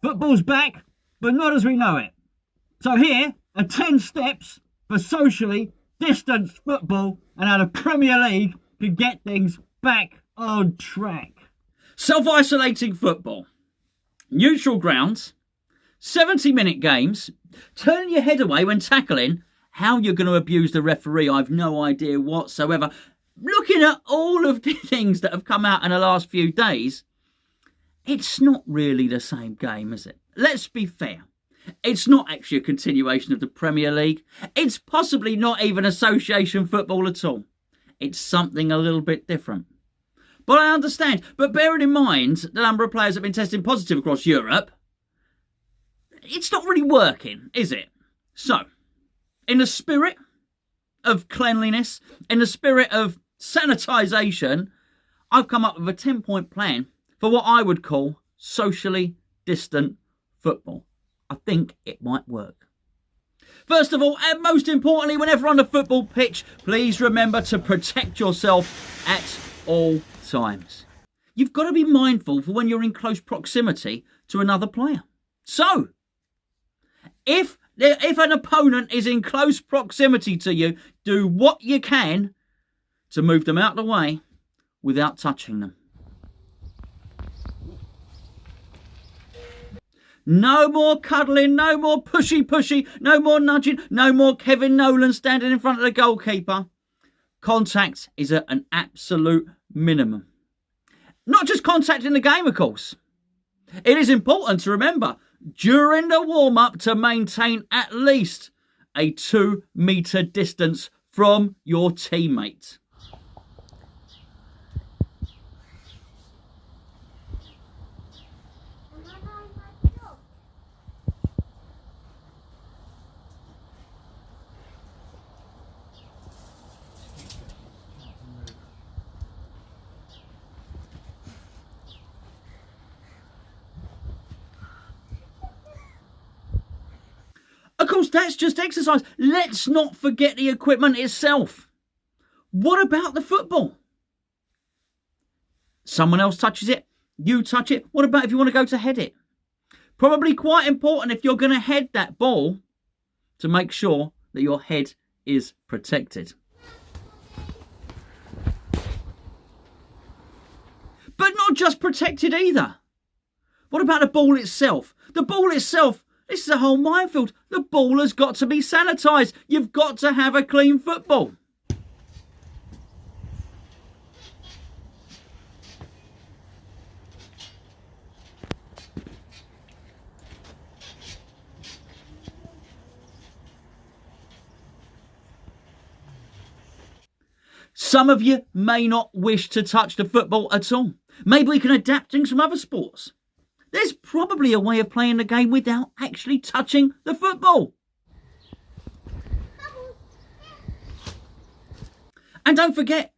Football's back, but not as we know it. So here are 10 steps for socially distanced football and how the Premier League can get things back on track. Self-isolating football. Neutral grounds. 70-minute games. Turn your head away when tackling. How you're going to abuse the referee, I've no idea whatsoever. Looking at all of the things that have come out in the last few days, it's not really the same game, is it? Let's be fair. It's not actually a continuation of the Premier League. It's possibly not even association football at all. It's something a little bit different. But I understand. But bearing in mind the number of players that have been testing positive across Europe, it's not really working, is it? So, in the spirit of cleanliness, in the spirit of sanitisation, I've come up with a 10-point plan for what I would call socially distant football. I think it might work. First of all, and most importantly, whenever on the football pitch, please remember to protect yourself at all times. You've got to be mindful for when you're in close proximity to another player. So, if an opponent is in close proximity to you, do what you can to move them out of the way without touching them. No more cuddling, no more pushy, no more nudging, no more Kevin Nolan standing in front of the goalkeeper. Contact is at an absolute minimum. Not just contact in the game, of course. It is important to remember during the warm-up to maintain at least a 2-metre distance from your teammate. Of course, that's just exercise. Let's not forget the equipment itself. What about the football? Someone else touches it, you touch it. What about if you want to go to head it? Probably quite important if you're going to head that ball to make sure that your head is protected. But not just protected either. What about the ball itself? The ball itself, this is a whole minefield. The ball has got to be sanitised. You've got to have a clean football. Some of you may not wish to touch the football at all. Maybe we can adapt things from other sports. There's probably a way of playing the game without actually touching the football. And don't forget,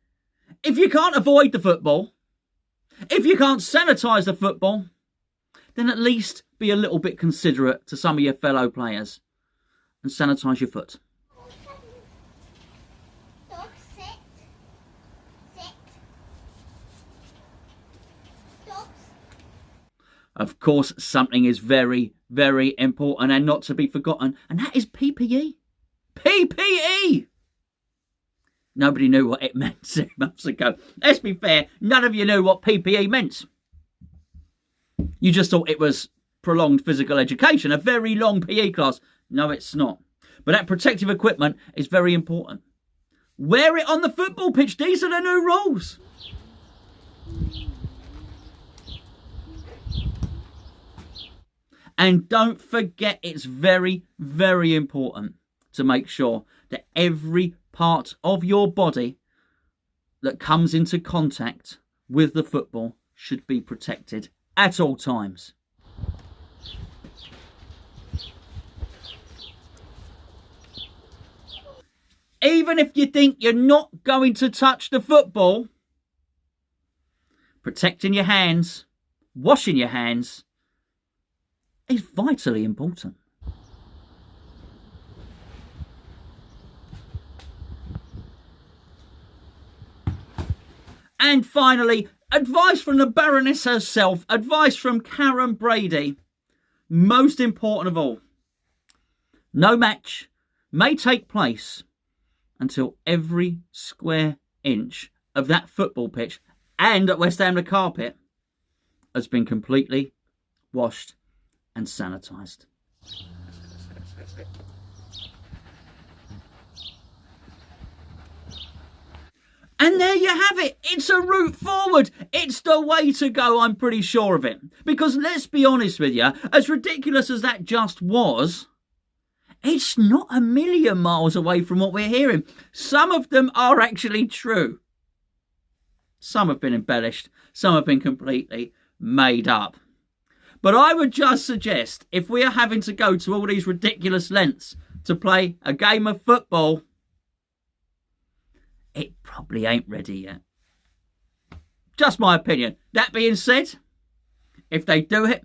if you can't avoid the football, if you can't sanitise the football, then at least be a little bit considerate to some of your fellow players and sanitise your foot. Of course, something is very, very important and not to be forgotten, and that is PPE. PPE! Nobody knew what it meant 6 months ago. Let's be fair, none of you knew what PPE meant. You just thought it was prolonged physical education, a very long PE class. No, it's not. But that protective equipment is very important. Wear it on the football pitch. These are the new rules. And don't forget, it's very, very important to make sure that every part of your body that comes into contact with the football should be protected at all times. Even if you think you're not going to touch the football, protecting your hands, washing your hands, is vitally important. And finally, advice from the Baroness herself, advice from Karen Brady. most important of all, no match may take place until every square inch of that football pitch and at West Ham the carpet has been completely washed and sanitised. And there you have it. It's a route forward. It's the way to go, I'm pretty sure of it. Because let's be honest with you, as ridiculous as that just was, it's not a million miles away from what we're hearing. Some of them are actually true. Some have been embellished. Some have been completely made up. But I would just suggest, if we are having to go to all these ridiculous lengths to play a game of football, it probably ain't ready yet. Just my opinion. That being said, if they do it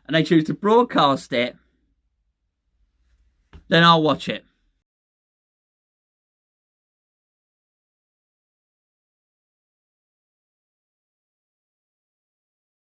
and they choose to broadcast it, then I'll watch it.